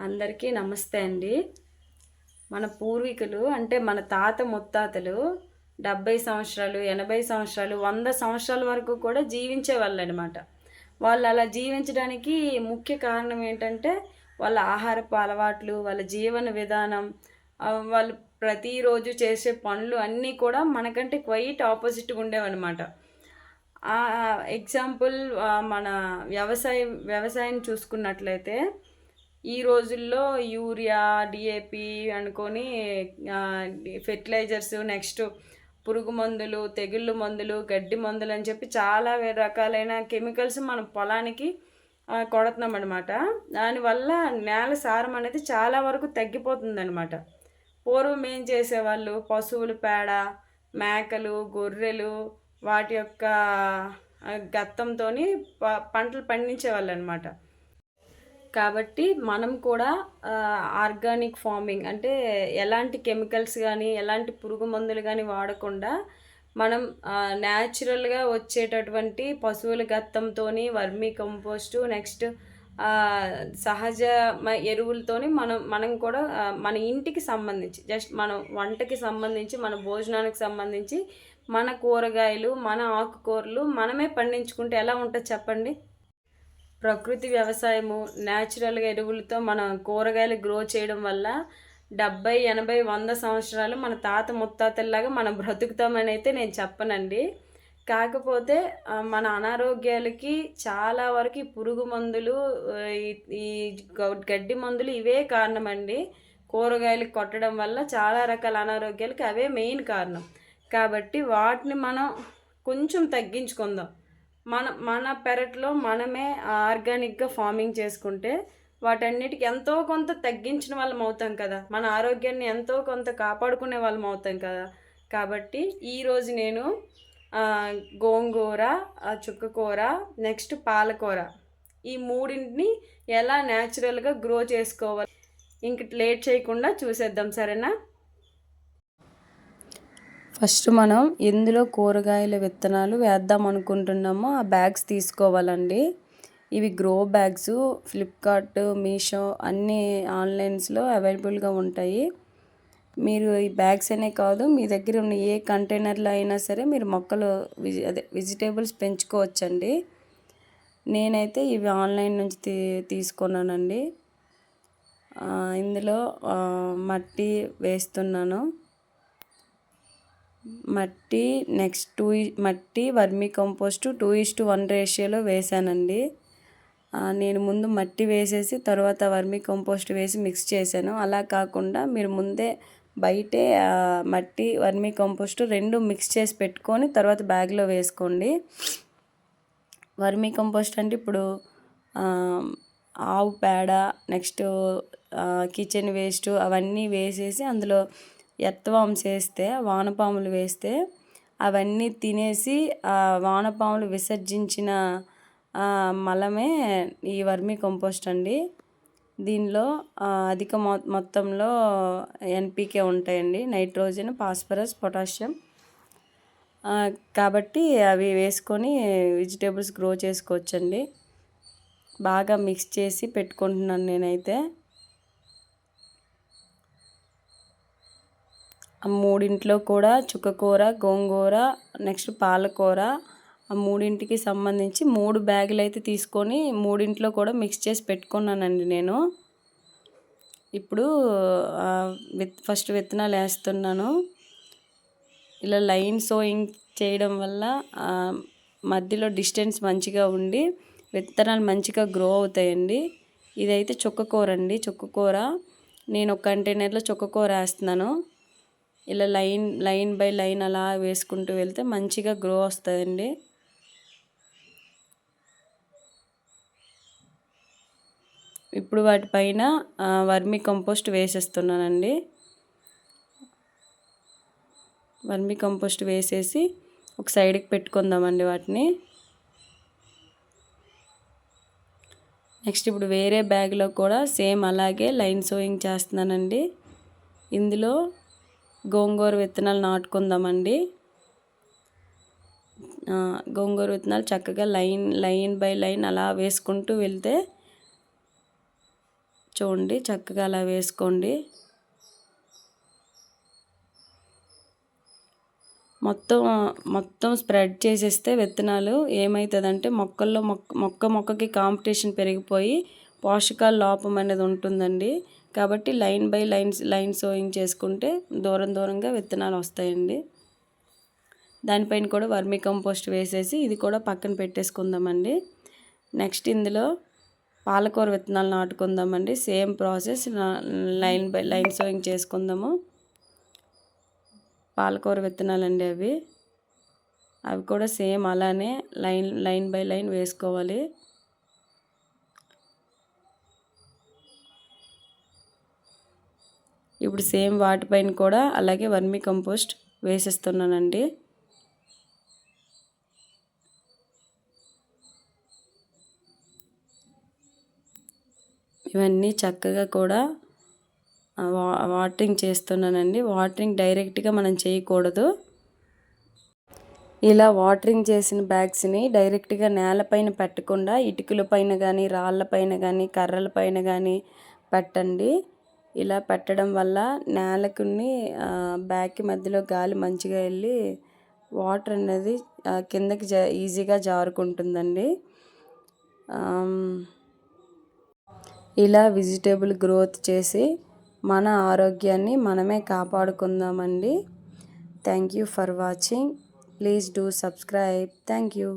అందరికీ నమస్తే అండి. మన పూర్వీకులు అంటే మన తాత ముత్తాతలు 70 సంవత్సరాలు, 80 సంవత్సరాలు, 100 సంవత్సరాల వరకు కూడా జీవించేవాళ్ళనమాట. వాళ్ళు అలా జీవించడానికి ముఖ్య కారణం ఏంటంటే, వాళ్ళ ఆహారపు అలవాట్లు, వాళ్ళ జీవన విధానం, వాళ్ళు ప్రతిరోజు చేసే పనులు అన్నీ కూడా మనకంటే క్వైట్ ఆపోజిట్‌గా ఉండేవనమాట. ఎగ్జాంపుల్ మన వ్యవసాయం చూసుకున్నట్లయితే ఈ రోజుల్లో యూరియా, డీఏపీ అనుకోని ఫెర్టిలైజర్స్, నెక్స్ట్ పురుగు మందులు, తెగుళ్ళు మందులు, గడ్డి మందులని చెప్పి చాలా రకాలైన కెమికల్స్ మనం పొలానికి కొడుతున్నామనమాట. దానివల్ల నేల సారం అనేది చాలా వరకు తగ్గిపోతుందనమాట. పూర్వం ఏం చేసేవాళ్ళు, పశువుల పేడ, మేకలు, గొర్రెలు వాటి యొక్క గత్తంతోని పంటలు పండించేవాళ్ళనమాట. కాబట్టి మనం కూడా ఆర్గానిక్ ఫార్మింగ్ అంటే ఎలాంటి కెమికల్స్ గానీ, ఎలాంటి పురుగు మందులు గానీ వాడకుండా మనం న్యాచురల్‌గా వచ్చేటటువంటి పశువుల గత్తంతోని వర్మీ కంపోస్టు, నెక్స్ట్ సహజ ఎరువులతోని మనం కూడా మన ఇంటికి సంబంధించి జస్ట్ మనం వంటకి సంబంధించి, మన భోజనానికి సంబంధించి మన కూరగాయలు, మన ఆకుకూరలు మనమే పండించుకుంటే ఎలా ఉంటది చెప్పండి? ప్రకృతి వ్యవసాయము, న్యాచురల్‌గా ఎరువులతో మనం కూరగాయలు గ్రో చేయడం వల్ల 70, 80, 100 సంవత్సరాలు మన తాత ముత్తాతల్లాగా మనం బ్రతుకుతామనైతే నేను చెప్పనండి. కాకపోతే మన అనారోగ్యాలకి చాలా వరకు ఈ పురుగు మందులు, ఈ ఈ గడ్డి మందులు ఇవే కారణమండి. కూరగాయలు కొట్టడం వల్ల చాలా రకాల అనారోగ్యాలకి అవే మెయిన్ కారణం. కాబట్టి వాటిని మనం కొంచెం తగ్గించుకుందాం. మన మన పెరట్లో మనమే ఆర్గానిక్‌గా ఫార్మింగ్ చేసుకుంటే వాటన్నిటికి ఎంతో కొంత తగ్గించిన వాళ్ళం అవుతాం కదా! మన ఆరోగ్యాన్ని ఎంతో కొంత కాపాడుకునే వాళ్ళం అవుతాం కదా! కాబట్టి ఈరోజు నేను గోంగూర, చుక్కకూర, నెక్స్ట్ పాలకూర ఈ మూడింటిని ఎలా న్యాచురల్‌గా గ్రో చేసుకోవాలి. ఇంక లేట్ చేయకుండా చూసేద్దాం, సరేనా? ఫస్ట్ మనం ఎందులో కూరగాయల విత్తనాలు వేద్దాం అనుకుంటున్నామో ఆ బ్యాగ్స్ తీసుకోవాలండి. ఇవి గ్రో బ్యాగ్స్ ఫ్లిప్‌కార్ట్, మీషో అన్నీ ఆన్‌లైన్స్‌లో అవైలబుల్‌గా ఉంటాయి. మీరు ఈ బ్యాగ్స్ అనే కాదు, మీ దగ్గర ఉన్న ఏ కంటైనర్‌లో అయినా సరే మీరు మొక్కలు వెజిటేబుల్స్ పెంచుకోవచ్చండి. నేనైతే ఇవి ఆన్‌లైన్ నుంచి తీసుకున్నానండి. ఇందులో మట్టి వేస్తున్నాను. మట్టి నెక్స్ట్ మట్టి వర్మీ కంపోస్ట్ 2:1 రేషియోలో వేసానండి. నేను ముందు మట్టి వేసేసి తర్వాత వర్మీ కంపోస్ట్ వేసి మిక్స్ చేశాను. అలా కాకుండా మీరు ముందే బయటే మట్టి, వర్మీ కంపోస్ట్ 2 మిక్స్ చేసి పెట్టుకొని తర్వాత బ్యాగ్లో వేసుకోండి. వర్మీ కంపోస్ట్ అంటే ఇప్పుడు ఆవు పేడ, నెక్స్ట్ కిచెన్ వేస్ట్ అవన్నీ వేసేసి అందులో ఎర్త్‌వార్మ్స్ వేస్తే, వానపాములు వేస్తే అవన్నీ తినేసి వానపాములు విసర్జించిన మలమే ఈ వర్మీ కంపోస్ట్ అండి. దీనిలో అధిక మొత్తంలో ఎన్‌పీకే ఉంటాయండి, నైట్రోజన్, ఫాస్ఫరస్, పొటాషియం. కాబట్టి అవి వేసుకొని వెజిటేబుల్స్ గ్రో చేసుకోవచ్చండి. బాగా మిక్స్ చేసి పెట్టుకుంటున్నాను నేనైతే. మూడింట్లో కూడా చుక్కకూర, గోంగూర, నెక్స్ట్ పాలకూర ఆ మూడింటికి సంబంధించి 3 బ్యాగులు అయితే తీసుకొని మూడింట్లో కూడా మిక్స్ చేసి పెట్టుకున్నానండి నేను. ఇప్పుడు ఫస్ట్ విత్తనాలు వేస్తున్నాను. ఇలా లైన్ సోయింగ్ చేయడం వల్ల మధ్యలో డిస్టెన్స్ మంచిగా ఉండి విత్తనాలు మంచిగా గ్రో అవుతాయండి. ఇదైతే చుక్కకూర అండి. చుక్కకూర నేను ఒక కంటైనర్లో చుక్కకూర వేస్తున్నాను. ఇలా లైన్ బై లైన్ అలా వేసుకుంటూ వెళ్తే మంచిగా గ్రో వస్తుందండి. ఇప్పుడు వాటిపైన వర్మీ కంపోస్ట్ వేసేస్తున్నానండి. వర్మీ కంపోస్ట్ వేసేసి ఒక సైడ్కి పెట్టుకుందామండి వాటిని. నెక్స్ట్ ఇప్పుడు వేరే బ్యాగ్లో కూడా సేమ్ అలాగే లైన్ సోయింగ్ చేస్తున్నానండి. ఇందులో గోంగూర విత్తనాలు నాటుకుందామండి. గోంగూర విత్తనాలు చక్కగా లైన్ బై లైన్ అలా వేసుకుంటూ వెళ్తే చూడండి చక్కగా అలా వేసుకోండి. మొత్తం స్ప్రెడ్ చేసేస్తే విత్తనాలు ఏమవుతుందంటే మొక్కకి కాంపిటీషన్ పెరిగిపోయి పోషకాల లోపం అనేది ఉంటుందండి. కాబట్టి లైన్ బై లైన్ సోయింగ్ చేసుకుంటే దూరంగా విత్తనాలు వస్తాయండి. దానిపైన కూడా వర్మీ కంపోస్ట్ వేసేసి ఇది కూడా పక్కన పెట్టేసుకుందామండి. నెక్స్ట్ ఇందులో పాలకూర విత్తనాలు నాటుకుందామండి. Same process line by line sowing చేసుకుందాము. పాలకూర విత్తనాలండి అవి కూడా సేమ్ అలానే లైన్ బై లైన్ వేసుకోవాలి. ఇప్పుడు సేమ్ వాటిపైన కూడా అలాగే వర్మీ కంపోస్ట్ వేసేస్తున్నానండి. ఇవన్నీ చక్కగా కూడా వాటరింగ్ చేస్తున్నానండి. వాటరింగ్ డైరెక్ట్గా మనం చేయకూడదు. ఇలా వాటరింగ్ చేసిన బ్యాగ్స్ని డైరెక్ట్గా నేలపైన పెట్టకుండా ఇటుకల పైన కానీ రాళ్ళ పైన కానీ కర్రల పైన కానీ పెట్టండి. ఇలా పెట్టడం వల్ల నేలకుని బ్యాగ్కి మధ్యలో గాలి మంచిగా వెళ్ళి వాటర్ అనేది కిందకి ఈజీగా జారుకుంటుందండి. ఇలా వెజిటేబుల్ గ్రోత్ చేసి మన ఆరోగ్యాన్ని మనమే కాపాడుకుందామండి. Thank you for watching. Please do subscribe. Thank you.